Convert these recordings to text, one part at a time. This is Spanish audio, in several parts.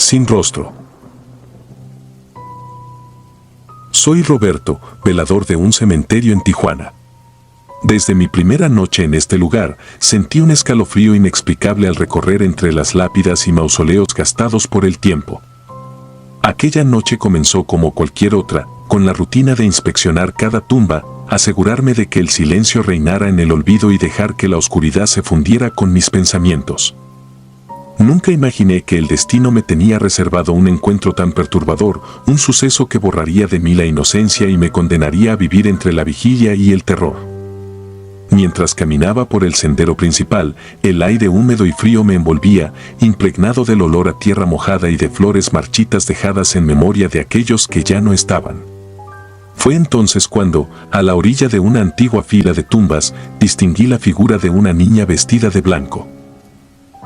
sin rostro. Soy Roberto, velador de un cementerio en Tijuana. Desde mi primera noche en este lugar, sentí un escalofrío inexplicable al recorrer entre las lápidas y mausoleos gastados por el tiempo. Aquella noche comenzó como cualquier otra, con la rutina de inspeccionar cada tumba, asegurarme de que el silencio reinara en el olvido y dejar que la oscuridad se fundiera con mis pensamientos. Nunca imaginé que el destino me tenía reservado un encuentro tan perturbador, un suceso que borraría de mí la inocencia y me condenaría a vivir entre la vigilia y el terror. Mientras caminaba por el sendero principal, el aire húmedo y frío me envolvía, impregnado del olor a tierra mojada y de flores marchitas dejadas en memoria de aquellos que ya no estaban. Fue entonces cuando, a la orilla de una antigua fila de tumbas, distinguí la figura de una niña vestida de blanco.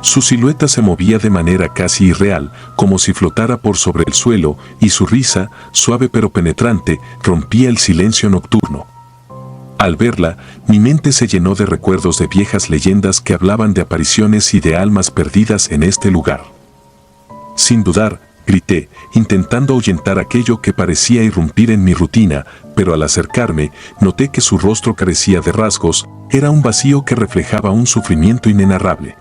Su silueta se movía de manera casi irreal, como si flotara por sobre el suelo, y su risa, suave pero penetrante, rompía el silencio nocturno. Al verla, mi mente se llenó de recuerdos de viejas leyendas que hablaban de apariciones y de almas perdidas en este lugar. Sin dudar, grité, intentando ahuyentar aquello que parecía irrumpir en mi rutina, pero al acercarme, noté que su rostro carecía de rasgos, era un vacío que reflejaba un sufrimiento inenarrable.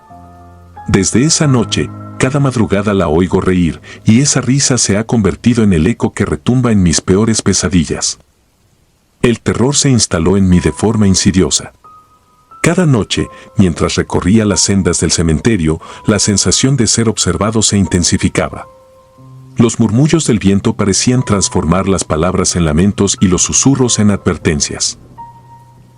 Desde esa noche, cada madrugada la oigo reír, y esa risa se ha convertido en el eco que retumba en mis peores pesadillas. El terror se instaló en mí de forma insidiosa. Cada noche, mientras recorría las sendas del cementerio, la sensación de ser observado se intensificaba. Los murmullos del viento parecían transformar las palabras en lamentos y los susurros en advertencias.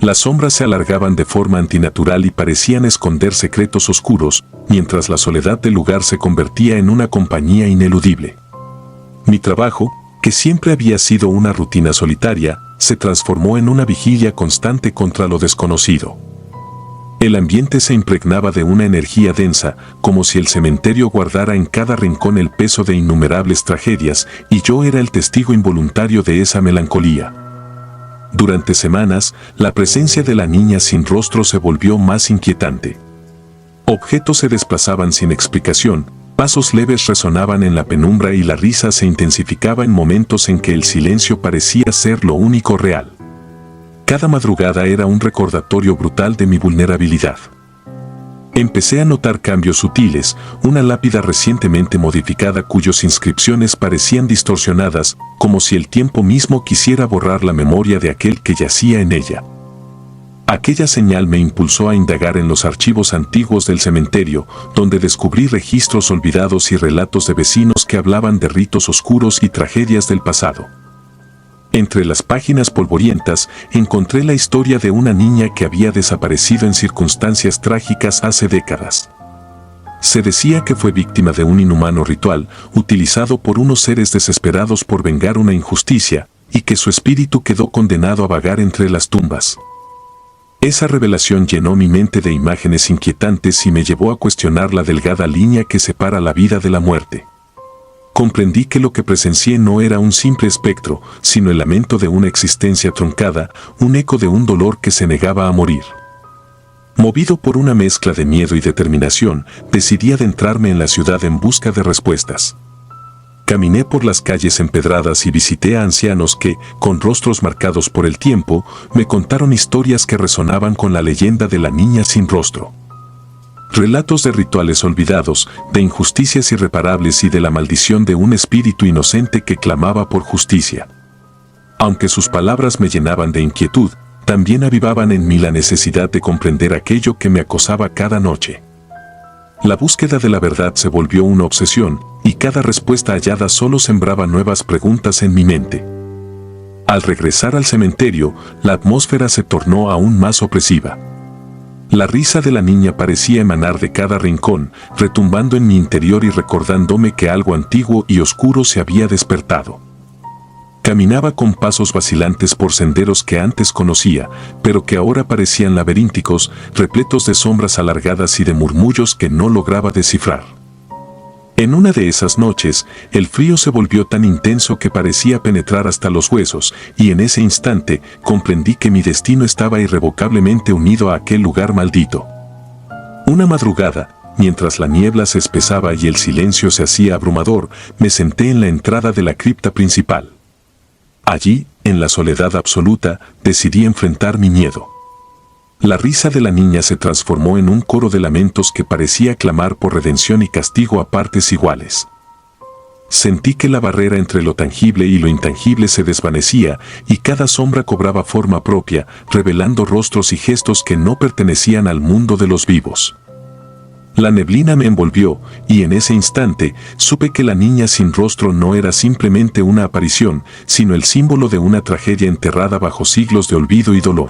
Las sombras se alargaban de forma antinatural y parecían esconder secretos oscuros, mientras la soledad del lugar se convertía en una compañía ineludible. Mi trabajo, que siempre había sido una rutina solitaria, se transformó en una vigilia constante contra lo desconocido. El ambiente se impregnaba de una energía densa, como si el cementerio guardara en cada rincón el peso de innumerables tragedias, y yo era el testigo involuntario de esa melancolía. Durante semanas, la presencia de la niña sin rostro se volvió más inquietante. Objetos se desplazaban sin explicación, pasos leves resonaban en la penumbra y la risa se intensificaba en momentos en que el silencio parecía ser lo único real. Cada madrugada era un recordatorio brutal de mi vulnerabilidad. Empecé a notar cambios sutiles, una lápida recientemente modificada cuyas inscripciones parecían distorsionadas, como si el tiempo mismo quisiera borrar la memoria de aquel que yacía en ella. Aquella señal me impulsó a indagar en los archivos antiguos del cementerio, donde descubrí registros olvidados y relatos de vecinos que hablaban de ritos oscuros y tragedias del pasado. Entre las páginas polvorientas, encontré la historia de una niña que había desaparecido en circunstancias trágicas hace décadas. Se decía que fue víctima de un inhumano ritual, utilizado por unos seres desesperados por vengar una injusticia, y que su espíritu quedó condenado a vagar entre las tumbas. Esa revelación llenó mi mente de imágenes inquietantes y me llevó a cuestionar la delgada línea que separa la vida de la muerte. Comprendí que lo que presencié no era un simple espectro, sino el lamento de una existencia truncada, un eco de un dolor que se negaba a morir. Movido por una mezcla de miedo y determinación, decidí adentrarme en la ciudad en busca de respuestas. Caminé por las calles empedradas y visité a ancianos que, con rostros marcados por el tiempo, me contaron historias que resonaban con la leyenda de la niña sin rostro. Relatos de rituales olvidados, de injusticias irreparables y de la maldición de un espíritu inocente que clamaba por justicia. Aunque sus palabras me llenaban de inquietud, también avivaban en mí la necesidad de comprender aquello que me acosaba cada noche. La búsqueda de la verdad se volvió una obsesión, y cada respuesta hallada solo sembraba nuevas preguntas en mi mente. Al regresar al cementerio, la atmósfera se tornó aún más opresiva. La risa de la niña parecía emanar de cada rincón, retumbando en mi interior y recordándome que algo antiguo y oscuro se había despertado. Caminaba con pasos vacilantes por senderos que antes conocía, pero que ahora parecían laberínticos, repletos de sombras alargadas y de murmullos que no lograba descifrar. En una de esas noches, el frío se volvió tan intenso que parecía penetrar hasta los huesos, y en ese instante comprendí que mi destino estaba irrevocablemente unido a aquel lugar maldito. Una madrugada, mientras la niebla se espesaba y el silencio se hacía abrumador, me senté en la entrada de la cripta principal. Allí, en la soledad absoluta, decidí enfrentar mi miedo. La risa de la niña se transformó en un coro de lamentos que parecía clamar por redención y castigo a partes iguales. Sentí que la barrera entre lo tangible y lo intangible se desvanecía y cada sombra cobraba forma propia, revelando rostros y gestos que no pertenecían al mundo de los vivos. La neblina me envolvió y en ese instante supe que la niña sin rostro no era simplemente una aparición, sino el símbolo de una tragedia enterrada bajo siglos de olvido y dolor.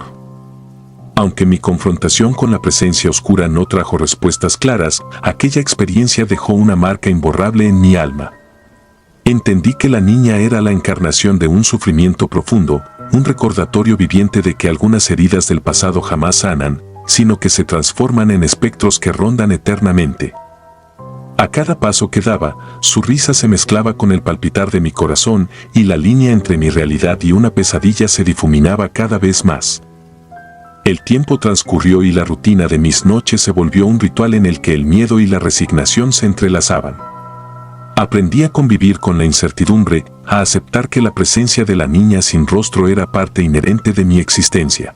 Aunque mi confrontación con la presencia oscura no trajo respuestas claras, aquella experiencia dejó una marca imborrable en mi alma. Entendí que la niña era la encarnación de un sufrimiento profundo, un recordatorio viviente de que algunas heridas del pasado jamás sanan, sino que se transforman en espectros que rondan eternamente. A cada paso que daba, su risa se mezclaba con el palpitar de mi corazón y la línea entre mi realidad y una pesadilla se difuminaba cada vez más. El tiempo transcurrió y la rutina de mis noches se volvió un ritual en el que el miedo y la resignación se entrelazaban. Aprendí a convivir con la incertidumbre, a aceptar que la presencia de la niña sin rostro era parte inherente de mi existencia.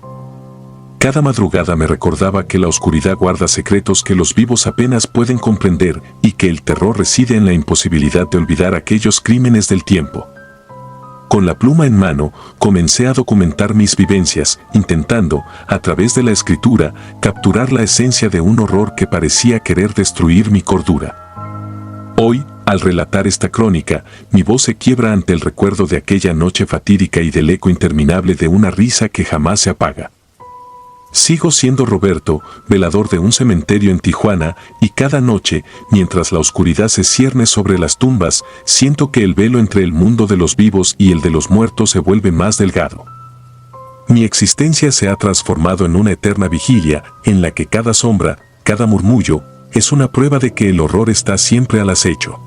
Cada madrugada me recordaba que la oscuridad guarda secretos que los vivos apenas pueden comprender y que el terror reside en la imposibilidad de olvidar aquellos crímenes del tiempo. Con la pluma en mano, comencé a documentar mis vivencias, intentando, a través de la escritura, capturar la esencia de un horror que parecía querer destruir mi cordura. Hoy, al relatar esta crónica, mi voz se quiebra ante el recuerdo de aquella noche fatídica y del eco interminable de una risa que jamás se apaga. Sigo siendo Roberto, velador de un cementerio en Tijuana, y cada noche, mientras la oscuridad se cierne sobre las tumbas, siento que el velo entre el mundo de los vivos y el de los muertos se vuelve más delgado. Mi existencia se ha transformado en una eterna vigilia, en la que cada sombra, cada murmullo, es una prueba de que el horror está siempre al acecho.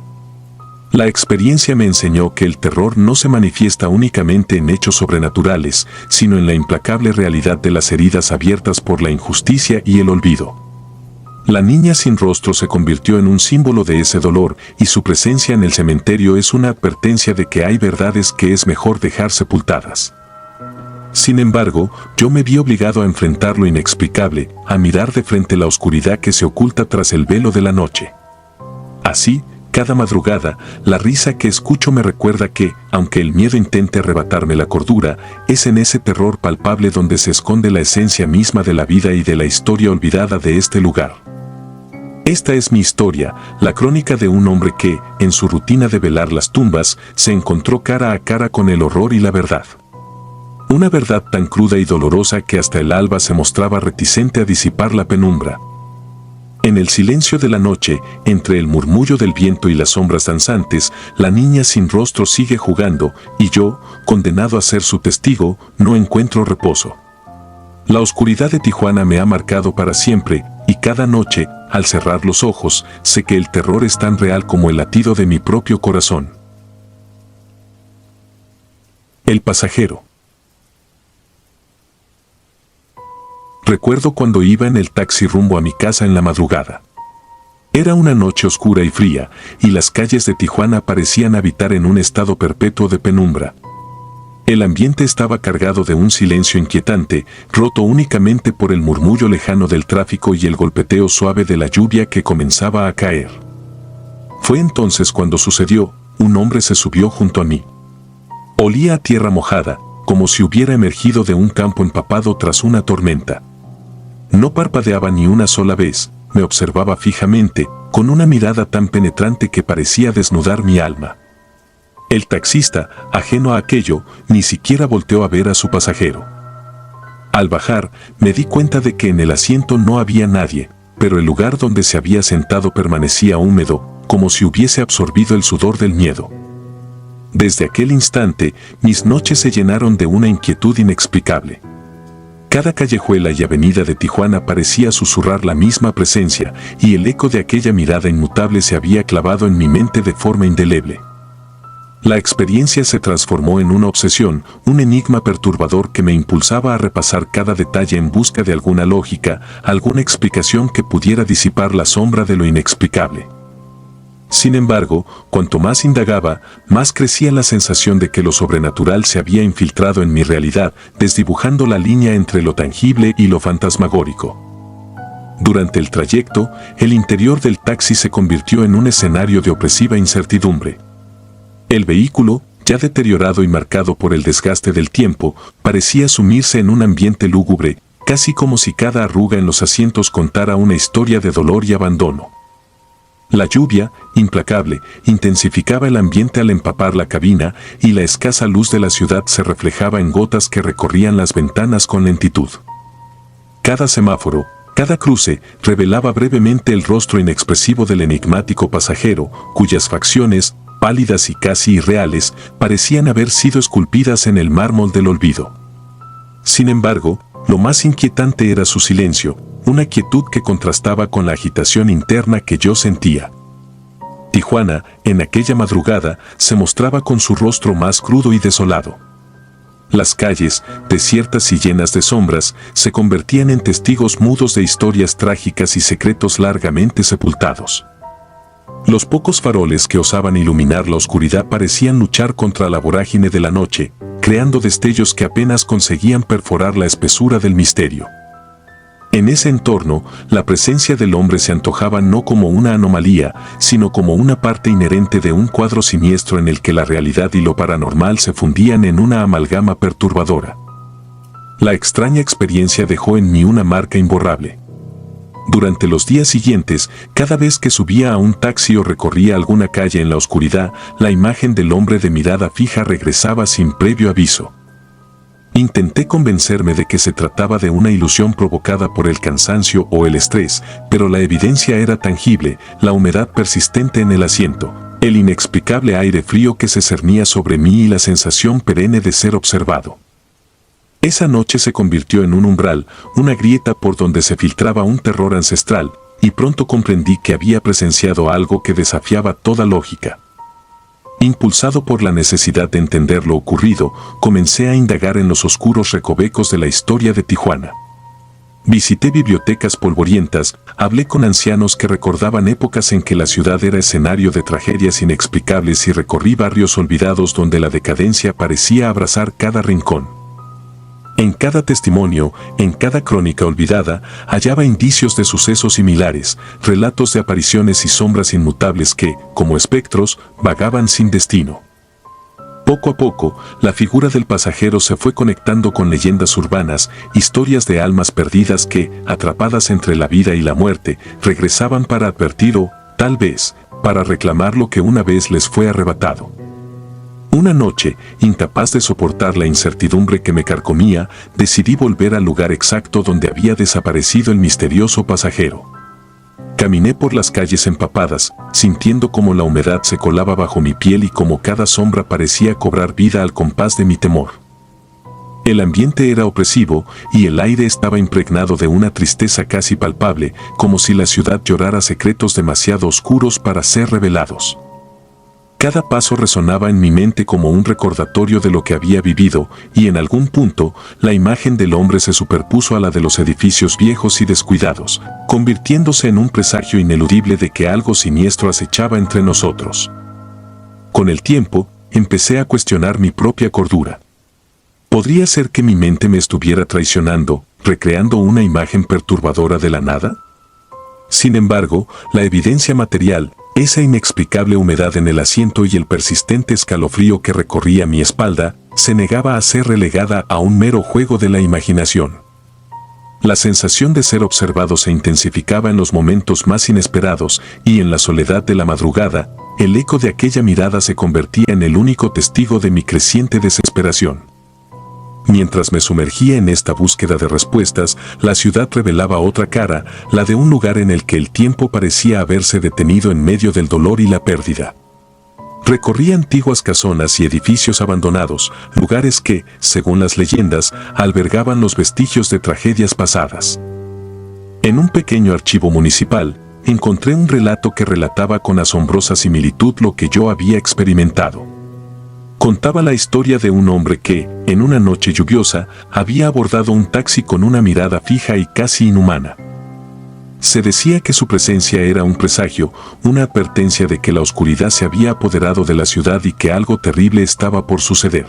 La experiencia me enseñó que el terror no se manifiesta únicamente en hechos sobrenaturales, sino en la implacable realidad de las heridas abiertas por la injusticia y el olvido. La niña sin rostro se convirtió en un símbolo de ese dolor, y su presencia en el cementerio es una advertencia de que hay verdades que es mejor dejar sepultadas. Sin embargo, yo me vi obligado a enfrentar lo inexplicable, a mirar de frente la oscuridad que se oculta tras el velo de la noche. Así, cada madrugada, la risa que escucho me recuerda que, aunque el miedo intente arrebatarme la cordura, es en ese terror palpable donde se esconde la esencia misma de la vida y de la historia olvidada de este lugar. Esta es mi historia, la crónica de un hombre que, en su rutina de velar las tumbas, se encontró cara a cara con el horror y la verdad. Una verdad tan cruda y dolorosa que hasta el alba se mostraba reticente a disipar la penumbra. En el silencio de la noche, entre el murmullo del viento y las sombras danzantes, la niña sin rostro sigue jugando, y yo, condenado a ser su testigo, no encuentro reposo. La oscuridad de Tijuana me ha marcado para siempre, y cada noche, al cerrar los ojos, sé que el terror es tan real como el latido de mi propio corazón. El pasajero. Recuerdo cuando iba en el taxi rumbo a mi casa en la madrugada. Era una noche oscura y fría, y las calles de Tijuana parecían habitar en un estado perpetuo de penumbra. El ambiente estaba cargado de un silencio inquietante, roto únicamente por el murmullo lejano del tráfico y el golpeteo suave de la lluvia que comenzaba a caer. Fue entonces cuando sucedió, un hombre se subió junto a mí. Olía a tierra mojada, como si hubiera emergido de un campo empapado tras una tormenta. No parpadeaba ni una sola vez, me observaba fijamente, con una mirada tan penetrante que parecía desnudar mi alma. El taxista, ajeno a aquello, ni siquiera volteó a ver a su pasajero. Al bajar, me di cuenta de que en el asiento no había nadie, pero el lugar donde se había sentado permanecía húmedo, como si hubiese absorbido el sudor del miedo. Desde aquel instante, mis noches se llenaron de una inquietud inexplicable. Cada callejuela y avenida de Tijuana parecía susurrar la misma presencia, y el eco de aquella mirada inmutable se había clavado en mi mente de forma indeleble. La experiencia se transformó en una obsesión, un enigma perturbador que me impulsaba a repasar cada detalle en busca de alguna lógica, alguna explicación que pudiera disipar la sombra de lo inexplicable. Sin embargo, cuanto más indagaba, más crecía la sensación de que lo sobrenatural se había infiltrado en mi realidad, desdibujando la línea entre lo tangible y lo fantasmagórico. Durante el trayecto, el interior del taxi se convirtió en un escenario de opresiva incertidumbre. El vehículo, ya deteriorado y marcado por el desgaste del tiempo, parecía sumirse en un ambiente lúgubre, casi como si cada arruga en los asientos contara una historia de dolor y abandono. La lluvia, implacable, intensificaba el ambiente al empapar la cabina y la escasa luz de la ciudad se reflejaba en gotas que recorrían las ventanas con lentitud. Cada semáforo, cada cruce, revelaba brevemente el rostro inexpresivo del enigmático pasajero, cuyas facciones, pálidas y casi irreales, parecían haber sido esculpidas en el mármol del olvido. Sin embargo, lo más inquietante era su silencio, una quietud que contrastaba con la agitación interna que yo sentía. Tijuana, en aquella madrugada, se mostraba con su rostro más crudo y desolado. Las calles, desiertas y llenas de sombras, se convertían en testigos mudos de historias trágicas y secretos largamente sepultados. Los pocos faroles que osaban iluminar la oscuridad parecían luchar contra la vorágine de la noche, creando destellos que apenas conseguían perforar la espesura del misterio. En ese entorno, la presencia del hombre se antojaba no como una anomalía, sino como una parte inherente de un cuadro siniestro en el que la realidad y lo paranormal se fundían en una amalgama perturbadora. La extraña experiencia dejó en mí una marca imborrable. Durante los días siguientes, cada vez que subía a un taxi o recorría alguna calle en la oscuridad, la imagen del hombre de mirada fija regresaba sin previo aviso. Intenté convencerme de que se trataba de una ilusión provocada por el cansancio o el estrés, pero la evidencia era tangible, la humedad persistente en el asiento, el inexplicable aire frío que se cernía sobre mí y la sensación perenne de ser observado. Esa noche se convirtió en un umbral, una grieta por donde se filtraba un terror ancestral, y pronto comprendí que había presenciado algo que desafiaba toda lógica. Impulsado por la necesidad de entender lo ocurrido, comencé a indagar en los oscuros recovecos de la historia de Tijuana. Visité bibliotecas polvorientas, hablé con ancianos que recordaban épocas en que la ciudad era escenario de tragedias inexplicables y recorrí barrios olvidados donde la decadencia parecía abrazar cada rincón. En cada testimonio, en cada crónica olvidada, hallaba indicios de sucesos similares, relatos de apariciones y sombras inmutables que, como espectros, vagaban sin destino. Poco a poco, la figura del pasajero se fue conectando con leyendas urbanas, historias de almas perdidas que, atrapadas entre la vida y la muerte, regresaban para advertir o, tal vez, para reclamar lo que una vez les fue arrebatado. Una noche, incapaz de soportar la incertidumbre que me carcomía, decidí volver al lugar exacto donde había desaparecido el misterioso pasajero. Caminé por las calles empapadas, sintiendo cómo la humedad se colaba bajo mi piel y cómo cada sombra parecía cobrar vida al compás de mi temor. El ambiente era opresivo y el aire estaba impregnado de una tristeza casi palpable, como si la ciudad llorara secretos demasiado oscuros para ser revelados. Cada paso resonaba en mi mente como un recordatorio de lo que había vivido, y en algún punto, la imagen del hombre se superpuso a la de los edificios viejos y descuidados, convirtiéndose en un presagio ineludible de que algo siniestro acechaba entre nosotros. Con el tiempo, empecé a cuestionar mi propia cordura. ¿Podría ser que mi mente me estuviera traicionando, recreando una imagen perturbadora de la nada? Sin embargo, la evidencia material, esa inexplicable humedad en el asiento y el persistente escalofrío que recorría mi espalda, se negaba a ser relegada a un mero juego de la imaginación. La sensación de ser observado se intensificaba en los momentos más inesperados y en la soledad de la madrugada, el eco de aquella mirada se convertía en el único testigo de mi creciente desesperación. Mientras me sumergía en esta búsqueda de respuestas, la ciudad revelaba otra cara, la de un lugar en el que el tiempo parecía haberse detenido en medio del dolor y la pérdida. Recorrí antiguas casonas y edificios abandonados, lugares que, según las leyendas, albergaban los vestigios de tragedias pasadas. En un pequeño archivo municipal, encontré un relato que relataba con asombrosa similitud lo que yo había experimentado. Contaba la historia de un hombre que, en una noche lluviosa, había abordado un taxi con una mirada fija y casi inhumana. Se decía que su presencia era un presagio, una advertencia de que la oscuridad se había apoderado de la ciudad y que algo terrible estaba por suceder.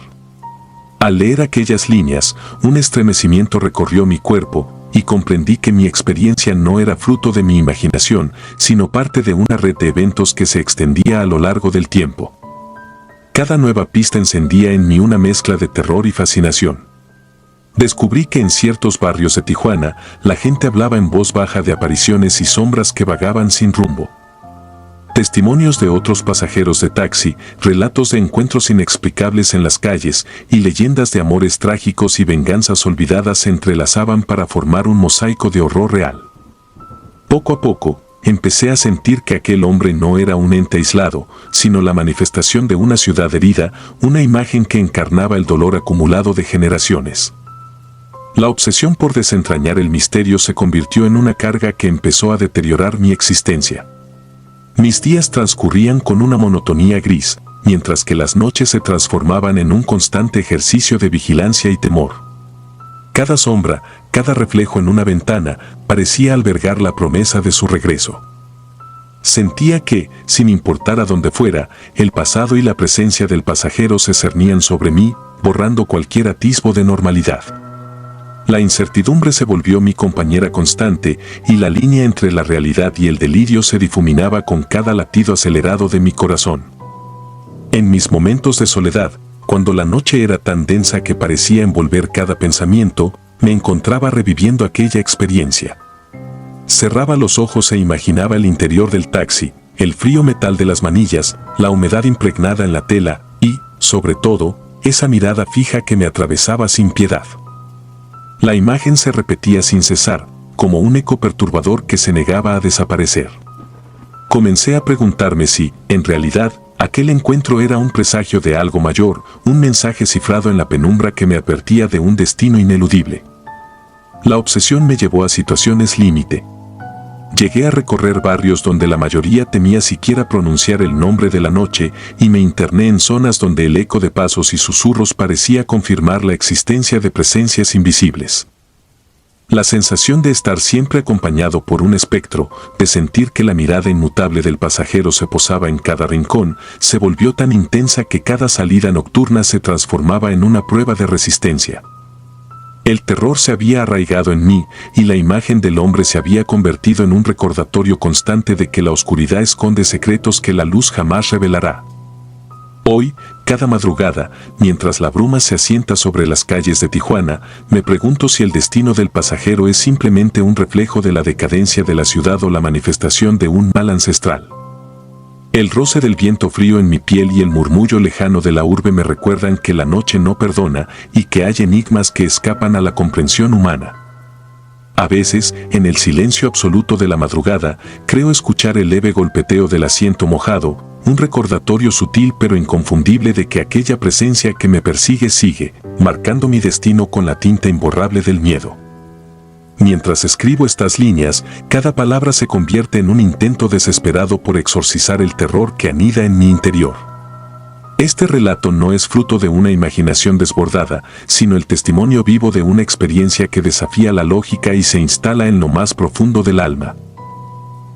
Al leer aquellas líneas, un estremecimiento recorrió mi cuerpo y comprendí que mi experiencia no era fruto de mi imaginación, sino parte de una red de eventos que se extendía a lo largo del tiempo. Cada nueva pista encendía en mí una mezcla de terror y fascinación. Descubrí que en ciertos barrios de Tijuana, la gente hablaba en voz baja de apariciones y sombras que vagaban sin rumbo. Testimonios de otros pasajeros de taxi, relatos de encuentros inexplicables en las calles y leyendas de amores trágicos y venganzas olvidadas se entrelazaban para formar un mosaico de horror real. Poco a poco, empecé a sentir que aquel hombre no era un ente aislado, sino la manifestación de una ciudad herida, una imagen que encarnaba el dolor acumulado de generaciones. La obsesión por desentrañar el misterio se convirtió en una carga que empezó a deteriorar mi existencia. Mis días transcurrían con una monotonía gris, mientras que las noches se transformaban en un constante ejercicio de vigilancia y temor. Cada sombra, cada reflejo en una ventana, parecía albergar la promesa de su regreso. Sentía que, sin importar a dónde fuera, el pasado y la presencia del pasajero se cernían sobre mí, borrando cualquier atisbo de normalidad. La incertidumbre se volvió mi compañera constante y la línea entre la realidad y el delirio se difuminaba con cada latido acelerado de mi corazón. En mis momentos de soledad, cuando la noche era tan densa que parecía envolver cada pensamiento, me encontraba reviviendo aquella experiencia. Cerraba los ojos e imaginaba el interior del taxi, el frío metal de las manillas, la humedad impregnada en la tela y, sobre todo, esa mirada fija que me atravesaba sin piedad. La imagen se repetía sin cesar, como un eco perturbador que se negaba a desaparecer. Comencé a preguntarme si, en realidad, aquel encuentro era un presagio de algo mayor, un mensaje cifrado en la penumbra que me advertía de un destino ineludible. La obsesión me llevó a situaciones límite. Llegué a recorrer barrios donde la mayoría temía siquiera pronunciar el nombre de la noche y me interné en zonas donde el eco de pasos y susurros parecía confirmar la existencia de presencias invisibles. La sensación de estar siempre acompañado por un espectro, de sentir que la mirada inmutable del pasajero se posaba en cada rincón, se volvió tan intensa que cada salida nocturna se transformaba en una prueba de resistencia. El terror se había arraigado en mí y la imagen del hombre se había convertido en un recordatorio constante de que la oscuridad esconde secretos que la luz jamás revelará. Hoy, cada madrugada, mientras la bruma se asienta sobre las calles de Tijuana, me pregunto si el destino del pasajero es simplemente un reflejo de la decadencia de la ciudad o la manifestación de un mal ancestral. El roce del viento frío en mi piel y el murmullo lejano de la urbe me recuerdan que la noche no perdona y que hay enigmas que escapan a la comprensión humana. A veces, en el silencio absoluto de la madrugada, creo escuchar el leve golpeteo del asiento mojado, un recordatorio sutil pero inconfundible de que aquella presencia que me persigue sigue, marcando mi destino con la tinta imborrable del miedo. Mientras escribo estas líneas, cada palabra se convierte en un intento desesperado por exorcizar el terror que anida en mi interior. Este relato no es fruto de una imaginación desbordada, sino el testimonio vivo de una experiencia que desafía la lógica y se instala en lo más profundo del alma.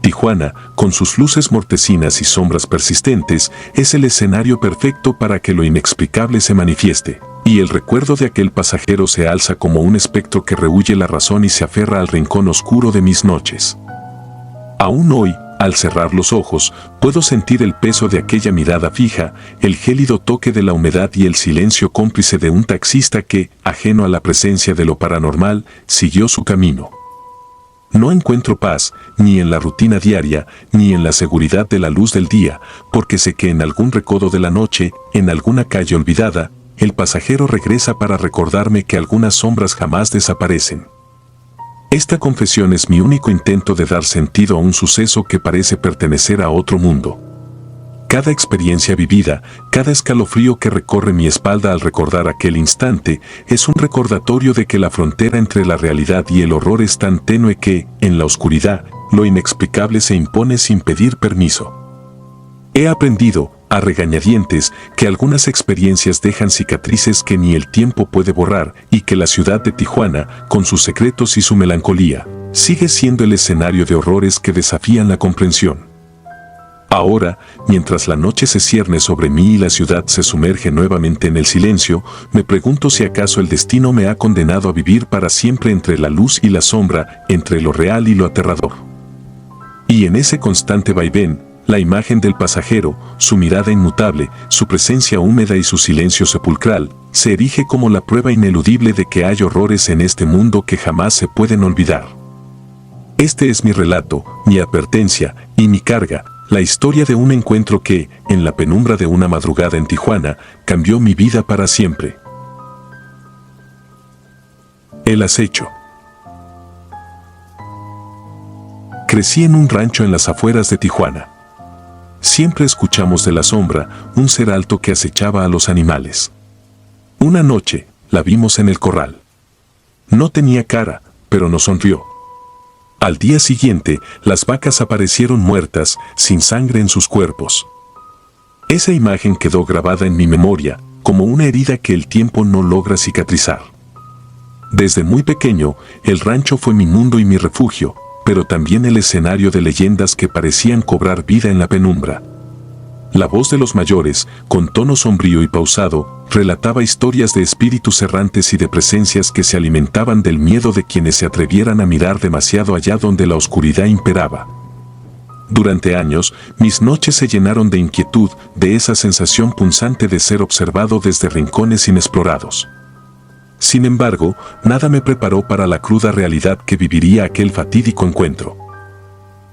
Tijuana, con sus luces mortecinas y sombras persistentes, es el escenario perfecto para que lo inexplicable se manifieste, y el recuerdo de aquel pasajero se alza como un espectro que rehúye la razón y se aferra al rincón oscuro de mis noches. Aún hoy, al cerrar los ojos, puedo sentir el peso de aquella mirada fija, el gélido toque de la humedad y el silencio cómplice de un taxista que, ajeno a la presencia de lo paranormal, siguió su camino. No encuentro paz, ni en la rutina diaria, ni en la seguridad de la luz del día, porque sé que en algún recodo de la noche, en alguna calle olvidada, el pasajero regresa para recordarme que algunas sombras jamás desaparecen. Esta confesión es mi único intento de dar sentido a un suceso que parece pertenecer a otro mundo. Cada experiencia vivida, cada escalofrío que recorre mi espalda al recordar aquel instante, es un recordatorio de que la frontera entre la realidad y el horror es tan tenue que, en la oscuridad, lo inexplicable se impone sin pedir permiso. He aprendido, a regañadientes, que algunas experiencias dejan cicatrices que ni el tiempo puede borrar y que la ciudad de Tijuana, con sus secretos y su melancolía, sigue siendo el escenario de horrores que desafían la comprensión. Ahora, mientras la noche se cierne sobre mí y la ciudad se sumerge nuevamente en el silencio, me pregunto si acaso el destino me ha condenado a vivir para siempre entre la luz y la sombra, entre lo real y lo aterrador. Y en ese constante vaivén, la imagen del pasajero, su mirada inmutable, su presencia húmeda y su silencio sepulcral, se erige como la prueba ineludible de que hay horrores en este mundo que jamás se pueden olvidar. Este es mi relato, mi advertencia y mi carga, la historia de un encuentro que, en la penumbra de una madrugada en Tijuana, cambió mi vida para siempre. El acecho. Crecí en un rancho en las afueras de Tijuana. Siempre escuchamos de la sombra, un ser alto que acechaba a los animales. Una noche, la vimos en el corral. No tenía cara, pero nos sonrió. Al día siguiente, las vacas aparecieron muertas, sin sangre en sus cuerpos. Esa imagen quedó grabada en mi memoria, como una herida que el tiempo no logra cicatrizar. Desde muy pequeño, el rancho fue mi mundo y mi refugio, pero también el escenario de leyendas que parecían cobrar vida en la penumbra. La voz de los mayores, con tono sombrío y pausado, relataba historias de espíritus errantes y de presencias que se alimentaban del miedo de quienes se atrevieran a mirar demasiado allá donde la oscuridad imperaba. Durante años, mis noches se llenaron de inquietud, de esa sensación punzante de ser observado desde rincones inexplorados. Sin embargo, nada me preparó para la cruda realidad que viviría aquel fatídico encuentro.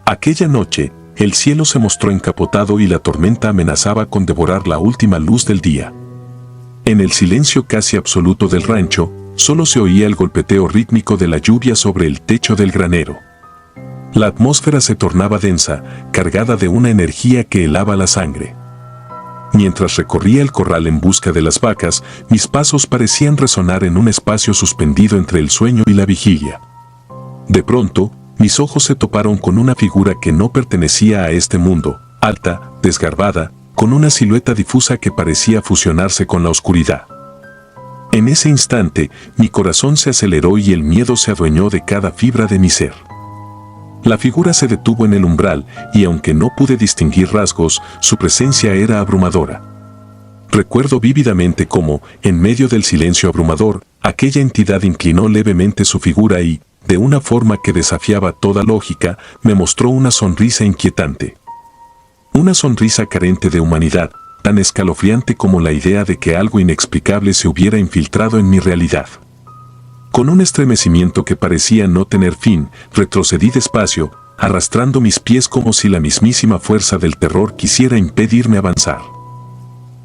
Aquella noche, el cielo se mostró encapotado y la tormenta amenazaba con devorar la última luz del día. En el silencio casi absoluto del rancho, solo se oía el golpeteo rítmico de la lluvia sobre el techo del granero. La atmósfera se tornaba densa, cargada de una energía que helaba la sangre. Mientras recorría el corral en busca de las vacas, mis pasos parecían resonar en un espacio suspendido entre el sueño y la vigilia. De pronto, mis ojos se toparon con una figura que no pertenecía a este mundo, alta, desgarbada, con una silueta difusa que parecía fusionarse con la oscuridad. En ese instante, mi corazón se aceleró y el miedo se adueñó de cada fibra de mi ser. La figura se detuvo en el umbral y aunque no pude distinguir rasgos, su presencia era abrumadora. Recuerdo vívidamente cómo, en medio del silencio abrumador, aquella entidad inclinó levemente su figura y, de una forma que desafiaba toda lógica, me mostró una sonrisa inquietante. Una sonrisa carente de humanidad, tan escalofriante como la idea de que algo inexplicable se hubiera infiltrado en mi realidad. Con un estremecimiento que parecía no tener fin, retrocedí despacio, arrastrando mis pies como si la mismísima fuerza del terror quisiera impedirme avanzar.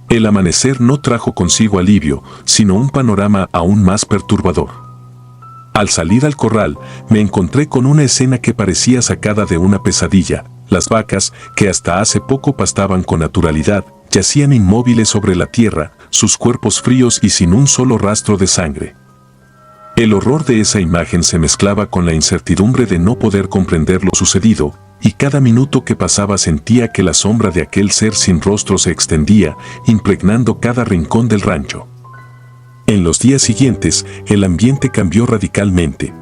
El amanecer no trajo consigo alivio, sino un panorama aún más perturbador. Al salir al corral, me encontré con una escena que parecía sacada de una pesadilla. Las vacas, que hasta hace poco pastaban con naturalidad, yacían inmóviles sobre la tierra, sus cuerpos fríos y sin un solo rastro de sangre. El horror de esa imagen se mezclaba con la incertidumbre de no poder comprender lo sucedido, y cada minuto que pasaba sentía que la sombra de aquel ser sin rostro se extendía, impregnando cada rincón del rancho. En los días siguientes, el ambiente cambió radicalmente.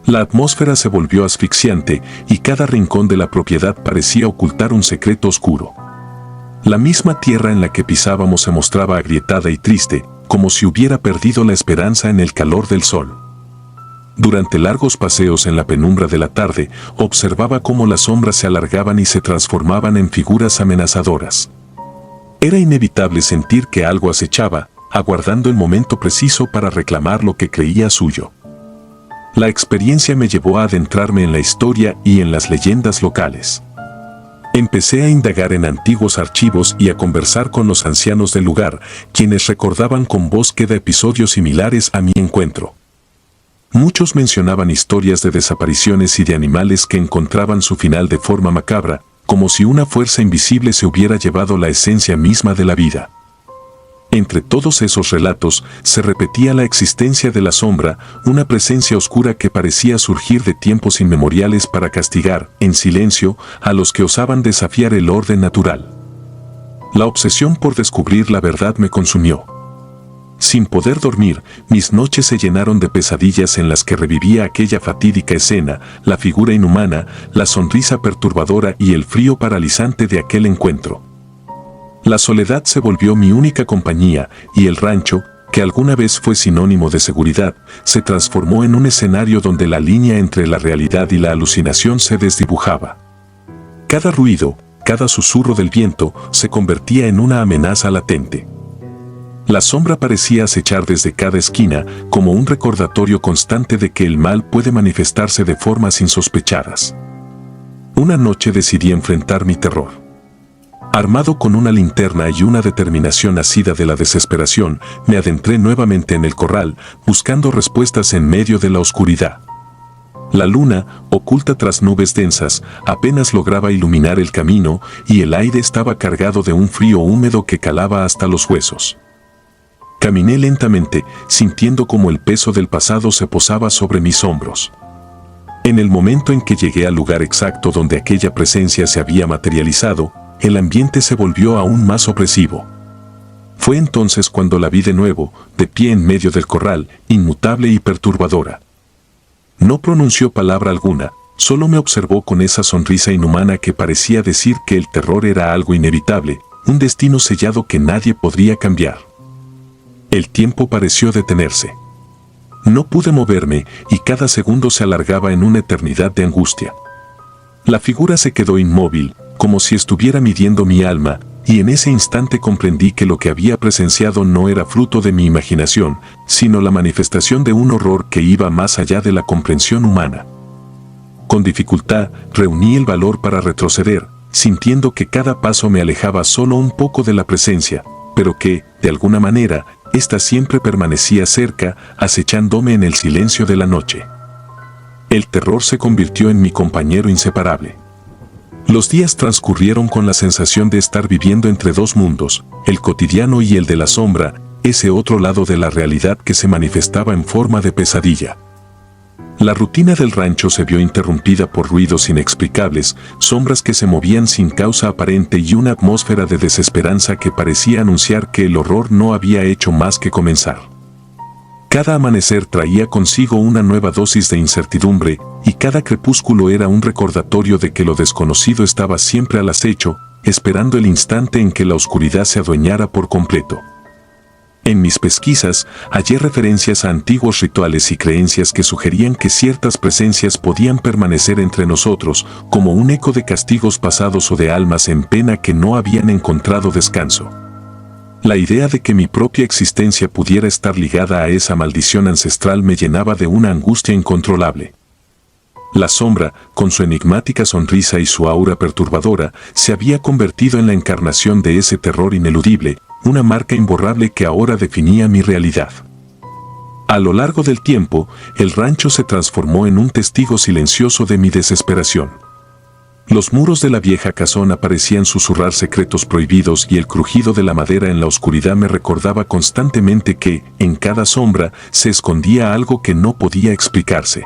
La atmósfera se volvió asfixiante y cada rincón de la propiedad parecía ocultar un secreto oscuro. La misma tierra en la que pisábamos se mostraba agrietada y triste, como si hubiera perdido la esperanza en el calor del sol. Durante largos paseos en la penumbra de la tarde, observaba cómo las sombras se alargaban y se transformaban en figuras amenazadoras. Era inevitable sentir que algo acechaba, aguardando el momento preciso para reclamar lo que creía suyo. La experiencia me llevó a adentrarme en la historia y en las leyendas locales. Empecé a indagar en antiguos archivos y a conversar con los ancianos del lugar, quienes recordaban con voz queda episodios similares a mi encuentro. Muchos mencionaban historias de desapariciones y de animales que encontraban su final de forma macabra, como si una fuerza invisible se hubiera llevado la esencia misma de la vida. Entre todos esos relatos se repetía la existencia de la sombra, una presencia oscura que parecía surgir de tiempos inmemoriales para castigar, en silencio, a los que osaban desafiar el orden natural. La obsesión por descubrir la verdad me consumió. Sin poder dormir, mis noches se llenaron de pesadillas en las que revivía aquella fatídica escena, la figura inhumana, la sonrisa perturbadora y el frío paralizante de aquel encuentro. La soledad se volvió mi única compañía y el rancho, que alguna vez fue sinónimo de seguridad, se transformó en un escenario donde la línea entre la realidad y la alucinación se desdibujaba. Cada ruido, cada susurro del viento se convertía en una amenaza latente. La sombra parecía acechar desde cada esquina como un recordatorio constante de que el mal puede manifestarse de formas insospechadas. Una noche decidí enfrentar mi terror. Armado con una linterna y una determinación nacida de la desesperación, me adentré nuevamente en el corral, buscando respuestas en medio de la oscuridad. La luna, oculta tras nubes densas, apenas lograba iluminar el camino y el aire estaba cargado de un frío húmedo que calaba hasta los huesos. Caminé lentamente, sintiendo como el peso del pasado se posaba sobre mis hombros. En el momento en que llegué al lugar exacto donde aquella presencia se había materializado, el ambiente se volvió aún más opresivo. Fue entonces cuando la vi de nuevo, de pie en medio del corral, inmutable y perturbadora. No pronunció palabra alguna, solo me observó con esa sonrisa inhumana que parecía decir que el terror era algo inevitable, un destino sellado que nadie podría cambiar. El tiempo pareció detenerse. No pude moverme y cada segundo se alargaba en una eternidad de angustia. La figura se quedó inmóvil, como si estuviera midiendo mi alma, y en ese instante comprendí que lo que había presenciado no era fruto de mi imaginación, sino la manifestación de un horror que iba más allá de la comprensión humana. Con dificultad, reuní el valor para retroceder, sintiendo que cada paso me alejaba solo un poco de la presencia, pero que, de alguna manera, ésta siempre permanecía cerca, acechándome en el silencio de la noche. El terror se convirtió en mi compañero inseparable. Los días transcurrieron con la sensación de estar viviendo entre dos mundos, el cotidiano y el de la sombra, ese otro lado de la realidad que se manifestaba en forma de pesadilla. La rutina del rancho se vio interrumpida por ruidos inexplicables, sombras que se movían sin causa aparente y una atmósfera de desesperanza que parecía anunciar que el horror no había hecho más que comenzar. Cada amanecer traía consigo una nueva dosis de incertidumbre, y cada crepúsculo era un recordatorio de que lo desconocido estaba siempre al acecho, esperando el instante en que la oscuridad se adueñara por completo. En mis pesquisas, hallé referencias a antiguos rituales y creencias que sugerían que ciertas presencias podían permanecer entre nosotros, como un eco de castigos pasados o de almas en pena que no habían encontrado descanso. La idea de que mi propia existencia pudiera estar ligada a esa maldición ancestral me llenaba de una angustia incontrolable. La sombra, con su enigmática sonrisa y su aura perturbadora, se había convertido en la encarnación de ese terror ineludible, una marca imborrable que ahora definía mi realidad. A lo largo del tiempo, el rancho se transformó en un testigo silencioso de mi desesperación. Los muros de la vieja casona parecían susurrar secretos prohibidos y el crujido de la madera en la oscuridad me recordaba constantemente que, en cada sombra, se escondía algo que no podía explicarse.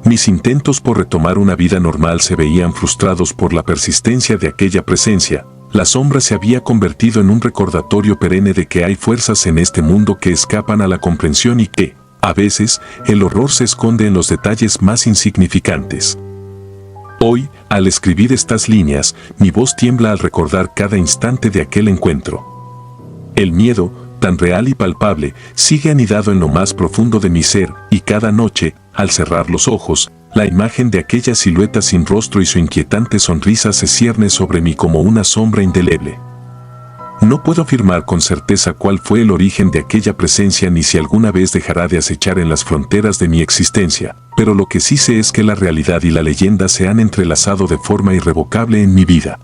Mis intentos por retomar una vida normal se veían frustrados por la persistencia de aquella presencia. La sombra se había convertido en un recordatorio perenne de que hay fuerzas en este mundo que escapan a la comprensión y que, a veces, el horror se esconde en los detalles más insignificantes. Hoy, al escribir estas líneas, mi voz tiembla al recordar cada instante de aquel encuentro. El miedo, tan real y palpable, sigue anidado en lo más profundo de mi ser, y cada noche, al cerrar los ojos, la imagen de aquella silueta sin rostro y su inquietante sonrisa se cierne sobre mí como una sombra indeleble. No puedo afirmar con certeza cuál fue el origen de aquella presencia ni si alguna vez dejará de acechar en las fronteras de mi existencia, pero lo que sí sé es que la realidad y la leyenda se han entrelazado de forma irrevocable en mi vida.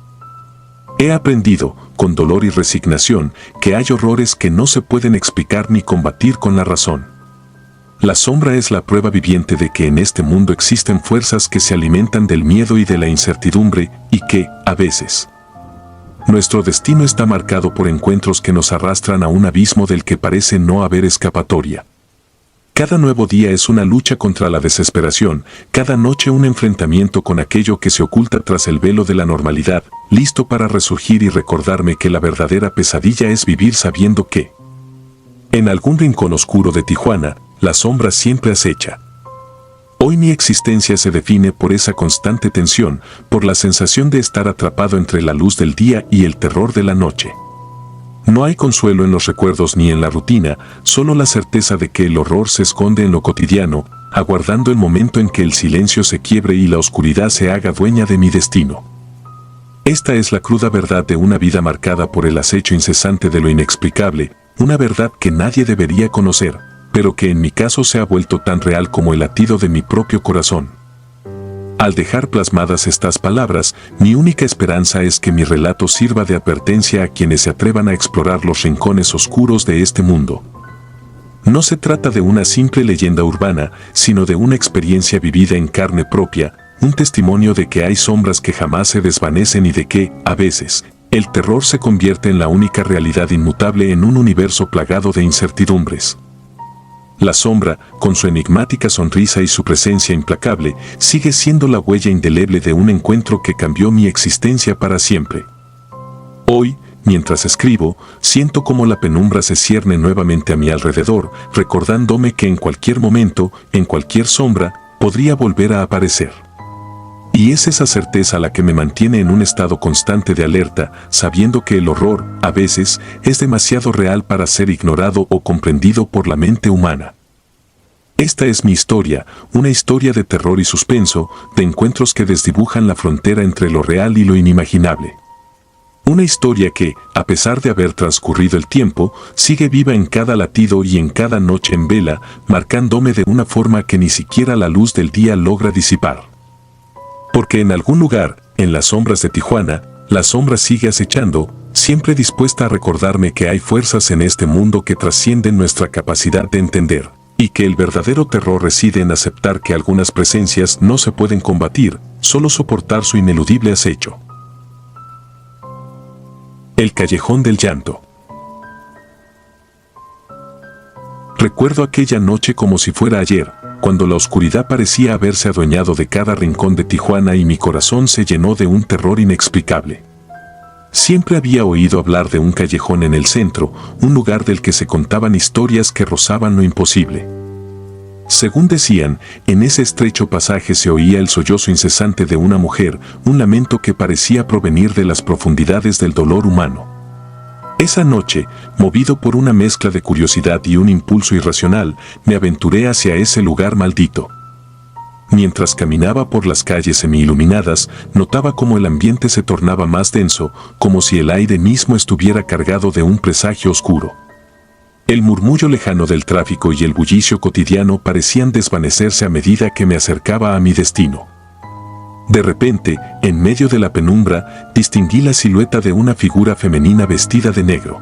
He aprendido, con dolor y resignación, que hay horrores que no se pueden explicar ni combatir con la razón. La sombra es la prueba viviente de que en este mundo existen fuerzas que se alimentan del miedo y de la incertidumbre, y que, a veces, nuestro destino está marcado por encuentros que nos arrastran a un abismo del que parece no haber escapatoria. Cada nuevo día es una lucha contra la desesperación, cada noche un enfrentamiento con aquello que se oculta tras el velo de la normalidad, listo para resurgir y recordarme que la verdadera pesadilla es vivir sabiendo que, en algún rincón oscuro de Tijuana, la sombra siempre acecha. Hoy mi existencia se define por esa constante tensión, por la sensación de estar atrapado entre la luz del día y el terror de la noche. No hay consuelo en los recuerdos ni en la rutina, solo la certeza de que el horror se esconde en lo cotidiano, aguardando el momento en que el silencio se quiebre y la oscuridad se haga dueña de mi destino. Esta es la cruda verdad de una vida marcada por el acecho incesante de lo inexplicable, una verdad que nadie debería conocer, pero que en mi caso se ha vuelto tan real como el latido de mi propio corazón. Al dejar plasmadas estas palabras, mi única esperanza es que mi relato sirva de advertencia a quienes se atrevan a explorar los rincones oscuros de este mundo. No se trata de una simple leyenda urbana, sino de una experiencia vivida en carne propia, un testimonio de que hay sombras que jamás se desvanecen y de que, a veces, el terror se convierte en la única realidad inmutable en un universo plagado de incertidumbres. La sombra, con su enigmática sonrisa y su presencia implacable, sigue siendo la huella indeleble de un encuentro que cambió mi existencia para siempre. Hoy, mientras escribo, siento como la penumbra se cierne nuevamente a mi alrededor, recordándome que en cualquier momento, en cualquier sombra, podría volver a aparecer. Y es esa certeza la que me mantiene en un estado constante de alerta, sabiendo que el horror, a veces, es demasiado real para ser ignorado o comprendido por la mente humana. Esta es mi historia, una historia de terror y suspenso, de encuentros que desdibujan la frontera entre lo real y lo inimaginable. Una historia que, a pesar de haber transcurrido el tiempo, sigue viva en cada latido y en cada noche en vela, marcándome de una forma que ni siquiera la luz del día logra disipar. Porque en algún lugar, en las sombras de Tijuana, la sombra sigue acechando, siempre dispuesta a recordarme que hay fuerzas en este mundo que trascienden nuestra capacidad de entender, y que el verdadero terror reside en aceptar que algunas presencias no se pueden combatir, solo soportar su ineludible acecho. El callejón del llanto. Recuerdo aquella noche como si fuera ayer, cuando la oscuridad parecía haberse adueñado de cada rincón de Tijuana y mi corazón se llenó de un terror inexplicable. Siempre había oído hablar de un callejón en el centro, un lugar del que se contaban historias que rozaban lo imposible. Según decían, en ese estrecho pasaje se oía el sollozo incesante de una mujer, un lamento que parecía provenir de las profundidades del dolor humano. Esa noche, movido por una mezcla de curiosidad y un impulso irracional, me aventuré hacia ese lugar maldito. Mientras caminaba por las calles semi-iluminadas, notaba cómo el ambiente se tornaba más denso, como si el aire mismo estuviera cargado de un presagio oscuro. El murmullo lejano del tráfico y el bullicio cotidiano parecían desvanecerse a medida que me acercaba a mi destino. De repente, en medio de la penumbra, distinguí la silueta de una figura femenina vestida de negro.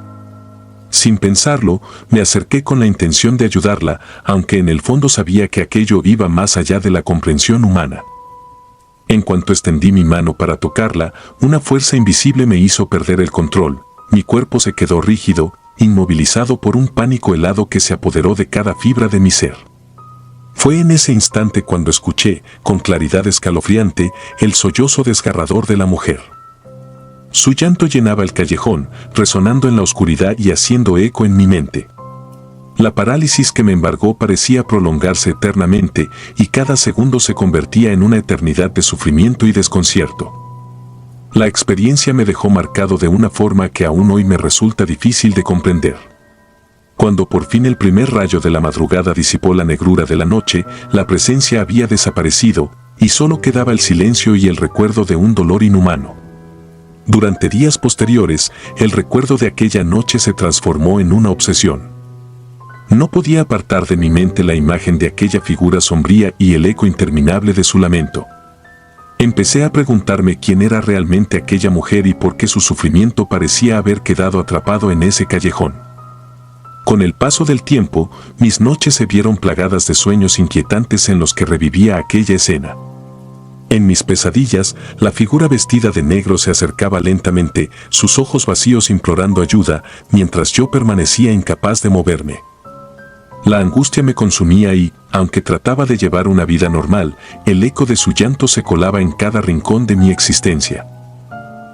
Sin pensarlo, me acerqué con la intención de ayudarla, aunque en el fondo sabía que aquello iba más allá de la comprensión humana. En cuanto extendí mi mano para tocarla, una fuerza invisible me hizo perder el control. Mi cuerpo se quedó rígido, inmovilizado por un pánico helado que se apoderó de cada fibra de mi ser. Fue en ese instante cuando escuché, con claridad escalofriante, el sollozo desgarrador de la mujer. Su llanto llenaba el callejón, resonando en la oscuridad y haciendo eco en mi mente. La parálisis que me embargó parecía prolongarse eternamente y cada segundo se convertía en una eternidad de sufrimiento y desconcierto. La experiencia me dejó marcado de una forma que aún hoy me resulta difícil de comprender. Cuando por fin el primer rayo de la madrugada disipó la negrura de la noche, la presencia había desaparecido, y solo quedaba el silencio y el recuerdo de un dolor inhumano. Durante días posteriores, el recuerdo de aquella noche se transformó en una obsesión. No podía apartar de mi mente la imagen de aquella figura sombría y el eco interminable de su lamento. Empecé a preguntarme quién era realmente aquella mujer y por qué su sufrimiento parecía haber quedado atrapado en ese callejón. Con el paso del tiempo, mis noches se vieron plagadas de sueños inquietantes en los que revivía aquella escena. En mis pesadillas, la figura vestida de negro se acercaba lentamente, sus ojos vacíos implorando ayuda, mientras yo permanecía incapaz de moverme. La angustia me consumía y, aunque trataba de llevar una vida normal, el eco de su llanto se colaba en cada rincón de mi existencia.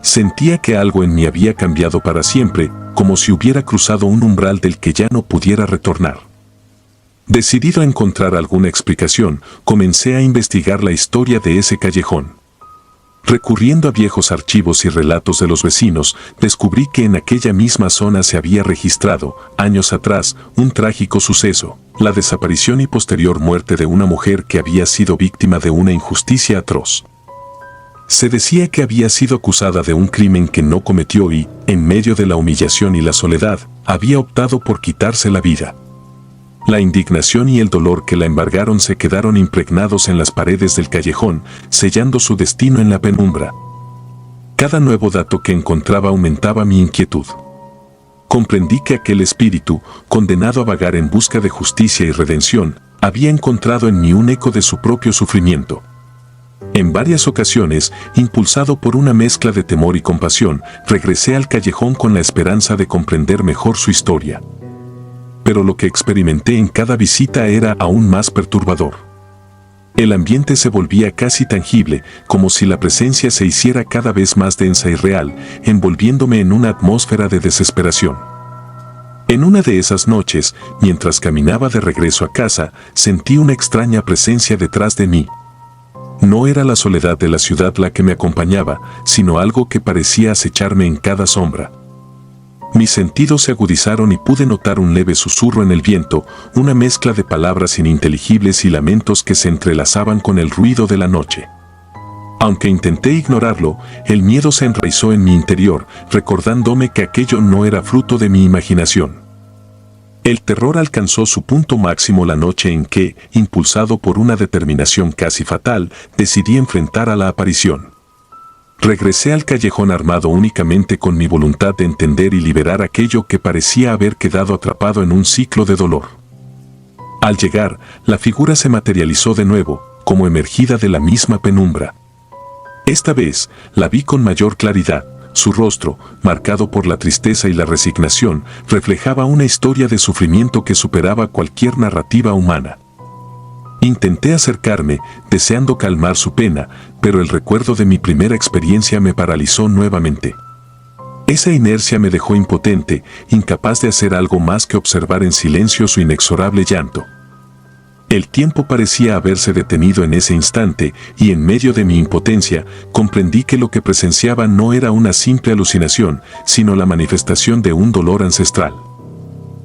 Sentía que algo en mí había cambiado para siempre, como si hubiera cruzado un umbral del que ya no pudiera retornar. Decidido a encontrar alguna explicación, comencé a investigar la historia de ese callejón. Recurriendo a viejos archivos y relatos de los vecinos, descubrí que en aquella misma zona se había registrado, años atrás, un trágico suceso, la desaparición y posterior muerte de una mujer que había sido víctima de una injusticia atroz. Se decía que había sido acusada de un crimen que no cometió y, en medio de la humillación y la soledad, había optado por quitarse la vida. La indignación y el dolor que la embargaron se quedaron impregnados en las paredes del callejón, sellando su destino en la penumbra. Cada nuevo dato que encontraba aumentaba mi inquietud. Comprendí que aquel espíritu, condenado a vagar en busca de justicia y redención, había encontrado en mí un eco de su propio sufrimiento. En varias ocasiones, impulsado por una mezcla de temor y compasión, regresé al callejón con la esperanza de comprender mejor su historia. Pero lo que experimenté en cada visita era aún más perturbador. El ambiente se volvía casi tangible, como si la presencia se hiciera cada vez más densa y real, envolviéndome en una atmósfera de desesperación. En una de esas noches, mientras caminaba de regreso a casa, sentí una extraña presencia detrás de mí. No era la soledad de la ciudad la que me acompañaba, sino algo que parecía acecharme en cada sombra. Mis sentidos se agudizaron y pude notar un leve susurro en el viento, una mezcla de palabras ininteligibles y lamentos que se entrelazaban con el ruido de la noche. Aunque intenté ignorarlo, el miedo se enraizó en mi interior, recordándome que aquello no era fruto de mi imaginación. El terror alcanzó su punto máximo la noche en que, impulsado por una determinación casi fatal, decidí enfrentar a la aparición. Regresé al callejón armado únicamente con mi voluntad de entender y liberar aquello que parecía haber quedado atrapado en un ciclo de dolor. Al llegar, la figura se materializó de nuevo, como emergida de la misma penumbra. Esta vez, la vi con mayor claridad. Su rostro, marcado por la tristeza y la resignación, reflejaba una historia de sufrimiento que superaba cualquier narrativa humana. Intenté acercarme, deseando calmar su pena, pero el recuerdo de mi primera experiencia me paralizó nuevamente. Esa inercia me dejó impotente, incapaz de hacer algo más que observar en silencio su inexorable llanto. El tiempo parecía haberse detenido en ese instante, y en medio de mi impotencia, comprendí que lo que presenciaba no era una simple alucinación, sino la manifestación de un dolor ancestral.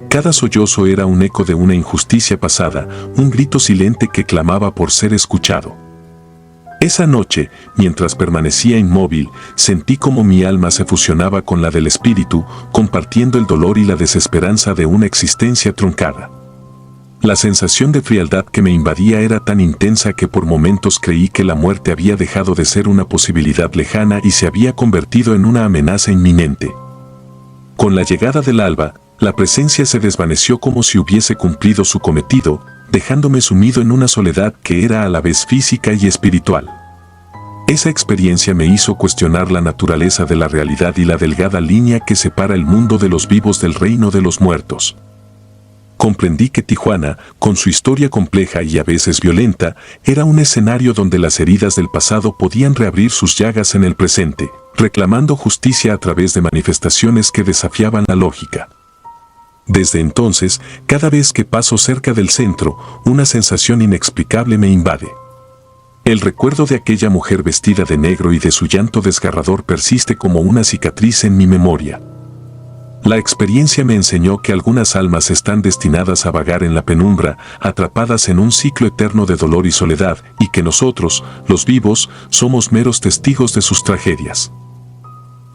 Cada sollozo era un eco de una injusticia pasada, un grito silente que clamaba por ser escuchado. Esa noche, mientras permanecía inmóvil, sentí como mi alma se fusionaba con la del espíritu, compartiendo el dolor y la desesperanza de una existencia truncada. La sensación de frialdad que me invadía era tan intensa que por momentos creí que la muerte había dejado de ser una posibilidad lejana y se había convertido en una amenaza inminente. Con la llegada del alba, la presencia se desvaneció como si hubiese cumplido su cometido, dejándome sumido en una soledad que era a la vez física y espiritual. Esa experiencia me hizo cuestionar la naturaleza de la realidad y la delgada línea que separa el mundo de los vivos del reino de los muertos. Comprendí que Tijuana, con su historia compleja y a veces violenta, era un escenario donde las heridas del pasado podían reabrir sus llagas en el presente, reclamando justicia a través de manifestaciones que desafiaban la lógica. Desde entonces, cada vez que paso cerca del centro, una sensación inexplicable me invade. El recuerdo de aquella mujer vestida de negro y de su llanto desgarrador persiste como una cicatriz en mi memoria. La experiencia me enseñó que algunas almas están destinadas a vagar en la penumbra, atrapadas en un ciclo eterno de dolor y soledad, y que nosotros, los vivos, somos meros testigos de sus tragedias.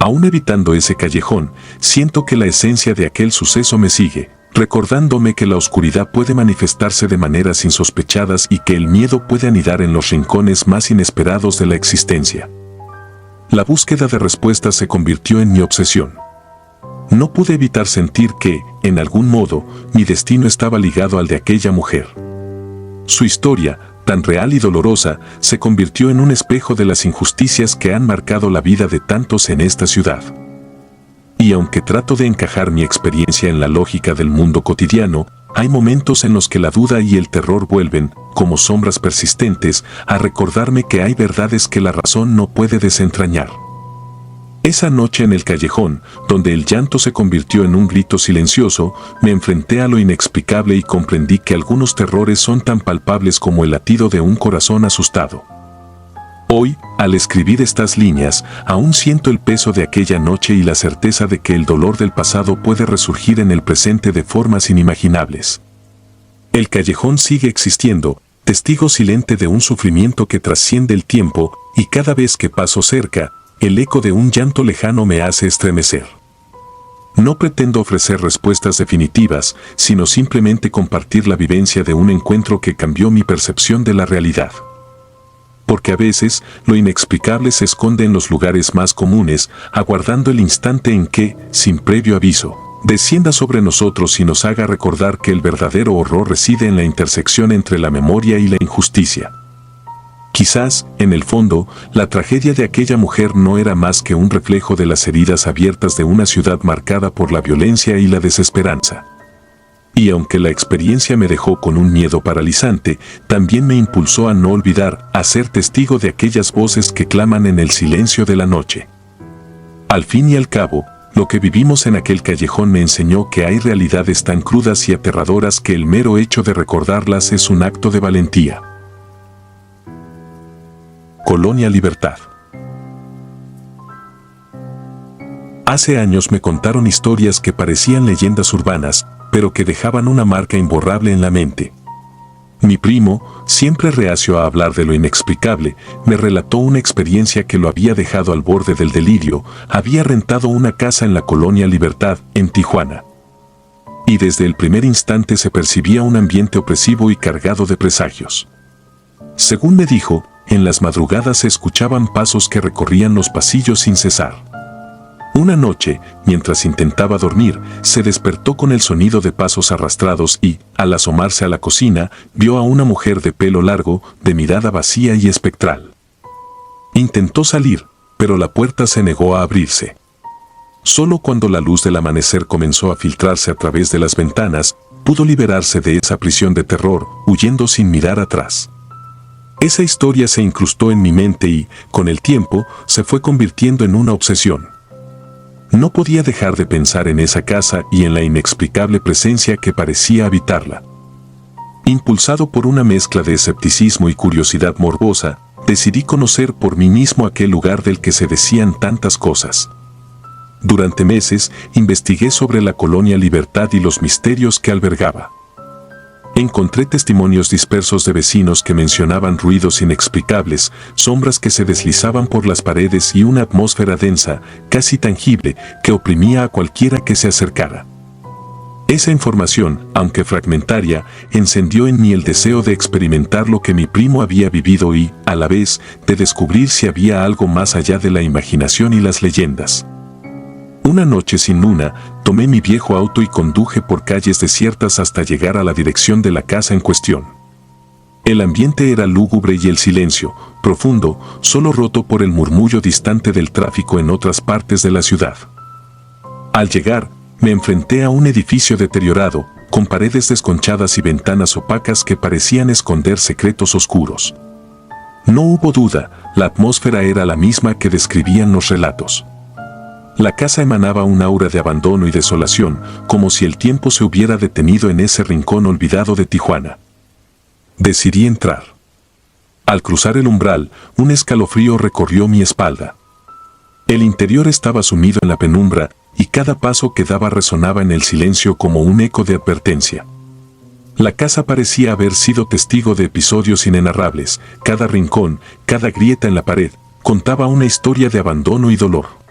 Aún evitando ese callejón, siento que la esencia de aquel suceso me sigue, recordándome que la oscuridad puede manifestarse de maneras insospechadas y que el miedo puede anidar en los rincones más inesperados de la existencia. La búsqueda de respuestas se convirtió en mi obsesión. No pude evitar sentir que, en algún modo, mi destino estaba ligado al de aquella mujer. Su historia, tan real y dolorosa, se convirtió en un espejo de las injusticias que han marcado la vida de tantos en esta ciudad. Y aunque trato de encajar mi experiencia en la lógica del mundo cotidiano, hay momentos en los que la duda y el terror vuelven, como sombras persistentes, a recordarme que hay verdades que la razón no puede desentrañar. Esa noche en el callejón, donde el llanto se convirtió en un grito silencioso, me enfrenté a lo inexplicable y comprendí que algunos terrores son tan palpables como el latido de un corazón asustado. Hoy, al escribir estas líneas, aún siento el peso de aquella noche y la certeza de que el dolor del pasado puede resurgir en el presente de formas inimaginables. El callejón sigue existiendo, testigo silente de un sufrimiento que trasciende el tiempo, y cada vez que paso cerca, el eco de un llanto lejano me hace estremecer. No pretendo ofrecer respuestas definitivas, sino simplemente compartir la vivencia de un encuentro que cambió mi percepción de la realidad. Porque a veces, lo inexplicable se esconde en los lugares más comunes, aguardando el instante en que, sin previo aviso, descienda sobre nosotros y nos haga recordar que el verdadero horror reside en la intersección entre la memoria y la injusticia. Quizás, en el fondo, la tragedia de aquella mujer no era más que un reflejo de las heridas abiertas de una ciudad marcada por la violencia y la desesperanza. Y aunque la experiencia me dejó con un miedo paralizante, también me impulsó a no olvidar, a ser testigo de aquellas voces que claman en el silencio de la noche. Al fin y al cabo, lo que vivimos en aquel callejón me enseñó que hay realidades tan crudas y aterradoras que el mero hecho de recordarlas es un acto de valentía. Colonia Libertad. Hace años me contaron historias que parecían leyendas urbanas, pero que dejaban una marca imborrable en la mente. Mi primo, siempre reacio a hablar de lo inexplicable, me relató una experiencia que lo había dejado al borde del delirio. Había rentado una casa en la Colonia Libertad, en Tijuana. Y desde el primer instante se percibía un ambiente opresivo y cargado de presagios. Según me dijo, en las madrugadas se escuchaban pasos que recorrían los pasillos sin cesar. Una noche, mientras intentaba dormir, se despertó con el sonido de pasos arrastrados y, al asomarse a la cocina, vio a una mujer de pelo largo, de mirada vacía y espectral. Intentó salir, pero la puerta se negó a abrirse. Solo cuando la luz del amanecer comenzó a filtrarse a través de las ventanas, pudo liberarse de esa prisión de terror, huyendo sin mirar atrás. Esa historia se incrustó en mi mente y, con el tiempo, se fue convirtiendo en una obsesión. No podía dejar de pensar en esa casa y en la inexplicable presencia que parecía habitarla. Impulsado por una mezcla de escepticismo y curiosidad morbosa, decidí conocer por mí mismo aquel lugar del que se decían tantas cosas. Durante meses, investigué sobre la Colonia Libertad y los misterios que albergaba. Encontré testimonios dispersos de vecinos que mencionaban ruidos inexplicables, sombras que se deslizaban por las paredes y una atmósfera densa, casi tangible, que oprimía a cualquiera que se acercara. Esa información, aunque fragmentaria, encendió en mí el deseo de experimentar lo que mi primo había vivido y, a la vez, de descubrir si había algo más allá de la imaginación y las leyendas. Una noche sin luna, tomé mi viejo auto y conduje por calles desiertas hasta llegar a la dirección de la casa en cuestión. El ambiente era lúgubre y el silencio, profundo, solo roto por el murmullo distante del tráfico en otras partes de la ciudad. Al llegar, me enfrenté a un edificio deteriorado, con paredes desconchadas y ventanas opacas que parecían esconder secretos oscuros. No hubo duda, la atmósfera era la misma que describían los relatos. La casa emanaba un aura de abandono y desolación, como si el tiempo se hubiera detenido en ese rincón olvidado de Tijuana. Decidí entrar. Al cruzar el umbral, un escalofrío recorrió mi espalda. El interior estaba sumido en la penumbra, y cada paso que daba resonaba en el silencio como un eco de advertencia. La casa parecía haber sido testigo de episodios inenarrables. Cada rincón, cada grieta en la pared, contaba una historia de abandono y dolor.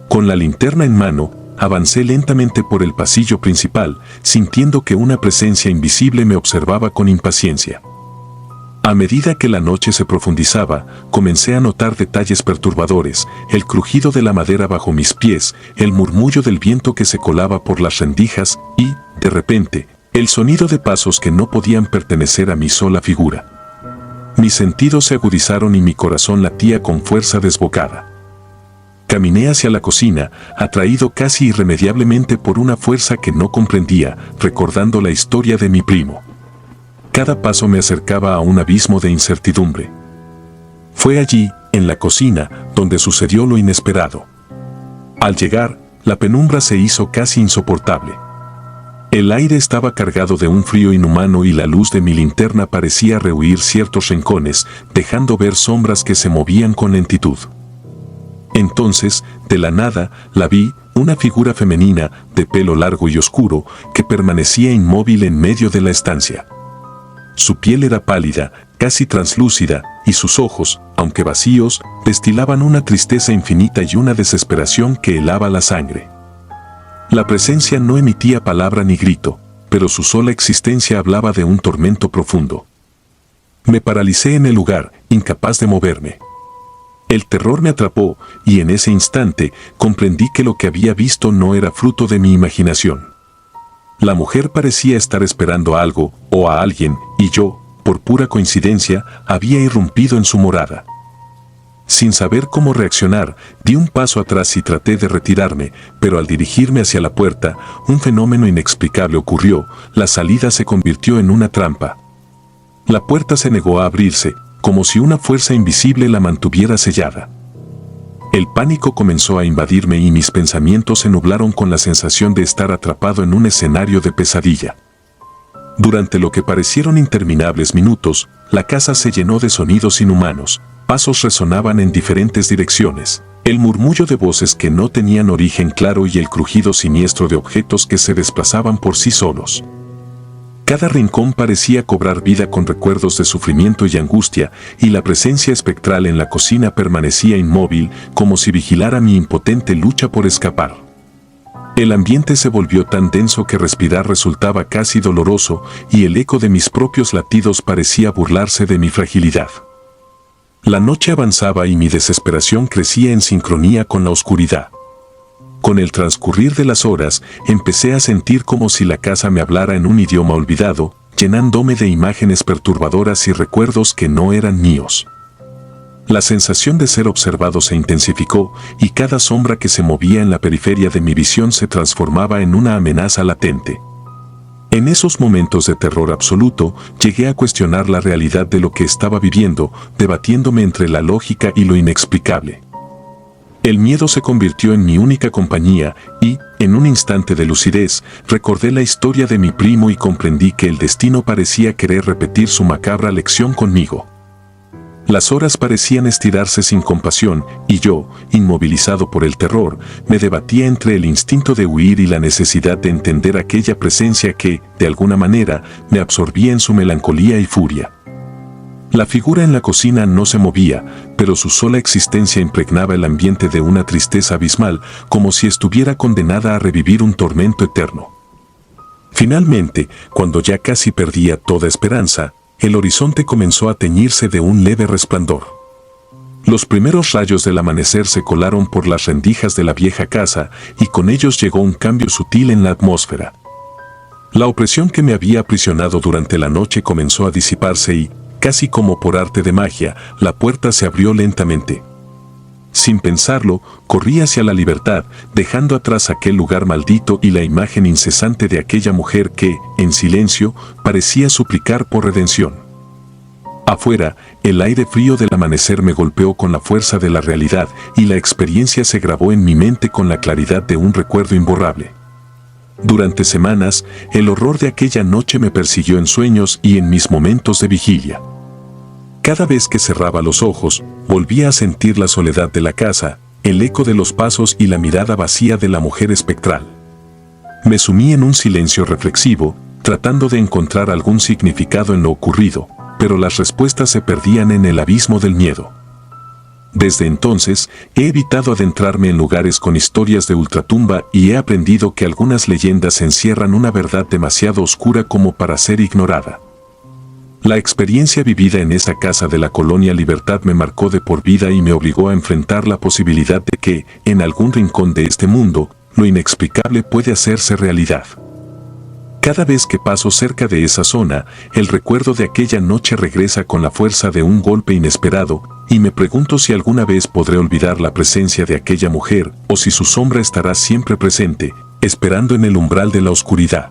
Con la linterna en mano, avancé lentamente por el pasillo principal, sintiendo que una presencia invisible me observaba con impaciencia. A medida que la noche se profundizaba, comencé a notar detalles perturbadores, el crujido de la madera bajo mis pies, el murmullo del viento que se colaba por las rendijas y, de repente, el sonido de pasos que no podían pertenecer a mi sola figura. Mis sentidos se agudizaron y mi corazón latía con fuerza desbocada. Caminé hacia la cocina, atraído casi irremediablemente por una fuerza que no comprendía, recordando la historia de mi primo. Cada paso me acercaba a un abismo de incertidumbre. Fue allí, en la cocina, donde sucedió lo inesperado. Al llegar, la penumbra se hizo casi insoportable. El aire estaba cargado de un frío inhumano y la luz de mi linterna parecía rehuir ciertos rincones, dejando ver sombras que se movían con lentitud. Entonces, de la nada, la vi, una figura femenina, de pelo largo y oscuro, que permanecía inmóvil en medio de la estancia. Su piel era pálida, casi translúcida, y sus ojos, aunque vacíos, destilaban una tristeza infinita y una desesperación que helaba la sangre. La presencia no emitía palabra ni grito, pero su sola existencia hablaba de un tormento profundo. Me paralicé en el lugar, incapaz de moverme. El terror me atrapó, y en ese instante comprendí que lo que había visto no era fruto de mi imaginación. La mujer parecía estar esperando algo, o a alguien, y yo, por pura coincidencia, había irrumpido en su morada. Sin saber cómo reaccionar, di un paso atrás y traté de retirarme, pero al dirigirme hacia la puerta, un fenómeno inexplicable ocurrió, la salida se convirtió en una trampa. La puerta se negó a abrirse, como si una fuerza invisible la mantuviera sellada. El pánico comenzó a invadirme y mis pensamientos se nublaron con la sensación de estar atrapado en un escenario de pesadilla. Durante lo que parecieron interminables minutos, la casa se llenó de sonidos inhumanos, pasos resonaban en diferentes direcciones, el murmullo de voces que no tenían origen claro y el crujido siniestro de objetos que se desplazaban por sí solos. Cada rincón parecía cobrar vida con recuerdos de sufrimiento y angustia, y la presencia espectral en la cocina permanecía inmóvil, como si vigilara mi impotente lucha por escapar. El ambiente se volvió tan denso que respirar resultaba casi doloroso, y el eco de mis propios latidos parecía burlarse de mi fragilidad. La noche avanzaba y mi desesperación crecía en sincronía con la oscuridad. Con el transcurrir de las horas, empecé a sentir como si la casa me hablara en un idioma olvidado, llenándome de imágenes perturbadoras y recuerdos que no eran míos. La sensación de ser observado se intensificó, y cada sombra que se movía en la periferia de mi visión se transformaba en una amenaza latente. En esos momentos de terror absoluto, llegué a cuestionar la realidad de lo que estaba viviendo, debatiéndome entre la lógica y lo inexplicable. El miedo se convirtió en mi única compañía y, en un instante de lucidez, recordé la historia de mi primo y comprendí que el destino parecía querer repetir su macabra lección conmigo. Las horas parecían estirarse sin compasión y yo, inmovilizado por el terror, me debatía entre el instinto de huir y la necesidad de entender aquella presencia que, de alguna manera, me absorbía en su melancolía y furia. La figura en la cocina no se movía, pero su sola existencia impregnaba el ambiente de una tristeza abismal, como si estuviera condenada a revivir un tormento eterno. Finalmente, cuando ya casi perdía toda esperanza, el horizonte comenzó a teñirse de un leve resplandor. Los primeros rayos del amanecer se colaron por las rendijas de la vieja casa y con ellos llegó un cambio sutil en la atmósfera. La opresión que me había aprisionado durante la noche comenzó a disiparse y, casi como por arte de magia, la puerta se abrió lentamente. Sin pensarlo, corrí hacia la libertad, dejando atrás aquel lugar maldito y la imagen incesante de aquella mujer que, en silencio, parecía suplicar por redención. Afuera, el aire frío del amanecer me golpeó con la fuerza de la realidad y la experiencia se grabó en mi mente con la claridad de un recuerdo imborrable. Durante semanas, el horror de aquella noche me persiguió en sueños y en mis momentos de vigilia. Cada vez que cerraba los ojos, volvía a sentir la soledad de la casa, el eco de los pasos y la mirada vacía de la mujer espectral. Me sumí en un silencio reflexivo, tratando de encontrar algún significado en lo ocurrido, pero las respuestas se perdían en el abismo del miedo. Desde entonces, he evitado adentrarme en lugares con historias de ultratumba y he aprendido que algunas leyendas encierran una verdad demasiado oscura como para ser ignorada. La experiencia vivida en esa casa de la colonia Libertad me marcó de por vida y me obligó a enfrentar la posibilidad de que, en algún rincón de este mundo, lo inexplicable puede hacerse realidad. Cada vez que paso cerca de esa zona, el recuerdo de aquella noche regresa con la fuerza de un golpe inesperado, y me pregunto si alguna vez podré olvidar la presencia de aquella mujer, o si su sombra estará siempre presente, esperando en el umbral de la oscuridad.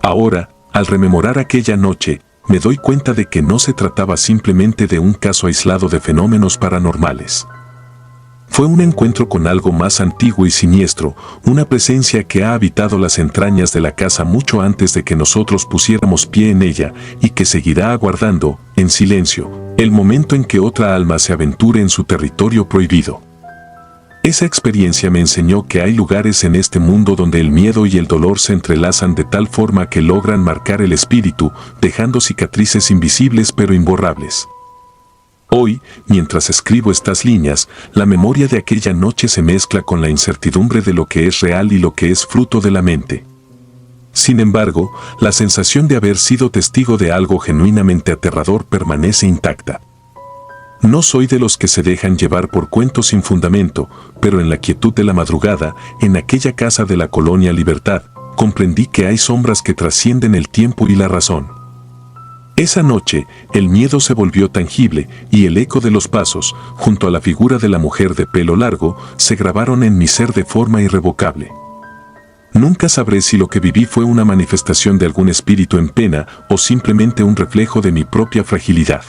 Ahora, al rememorar aquella noche, me doy cuenta de que no se trataba simplemente de un caso aislado de fenómenos paranormales. Fue un encuentro con algo más antiguo y siniestro, una presencia que ha habitado las entrañas de la casa mucho antes de que nosotros pusiéramos pie en ella y que seguirá aguardando, en silencio, el momento en que otra alma se aventure en su territorio prohibido. Esa experiencia me enseñó que hay lugares en este mundo donde el miedo y el dolor se entrelazan de tal forma que logran marcar el espíritu, dejando cicatrices invisibles pero imborrables. Hoy, mientras escribo estas líneas, la memoria de aquella noche se mezcla con la incertidumbre de lo que es real y lo que es fruto de la mente. Sin embargo, la sensación de haber sido testigo de algo genuinamente aterrador permanece intacta. No soy de los que se dejan llevar por cuentos sin fundamento, pero en la quietud de la madrugada, en aquella casa de la Colonia Libertad, comprendí que hay sombras que trascienden el tiempo y la razón. Esa noche, el miedo se volvió tangible y el eco de los pasos, junto a la figura de la mujer de pelo largo, se grabaron en mi ser de forma irrevocable. Nunca sabré si lo que viví fue una manifestación de algún espíritu en pena o simplemente un reflejo de mi propia fragilidad.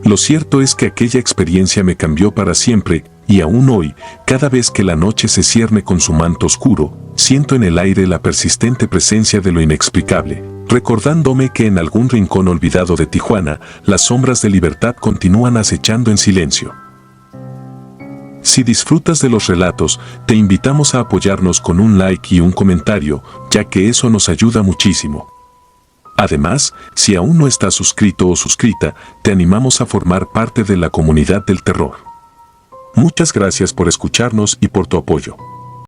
Lo cierto es que aquella experiencia me cambió para siempre, y aún hoy, cada vez que la noche se cierne con su manto oscuro, siento en el aire la persistente presencia de lo inexplicable, recordándome que en algún rincón olvidado de Tijuana, las sombras de libertad continúan acechando en silencio. Si disfrutas de los relatos, te invitamos a apoyarnos con un like y un comentario, ya que eso nos ayuda muchísimo. Además, si aún no estás suscrito o suscrita, te animamos a formar parte de la comunidad del terror. Muchas gracias por escucharnos y por tu apoyo.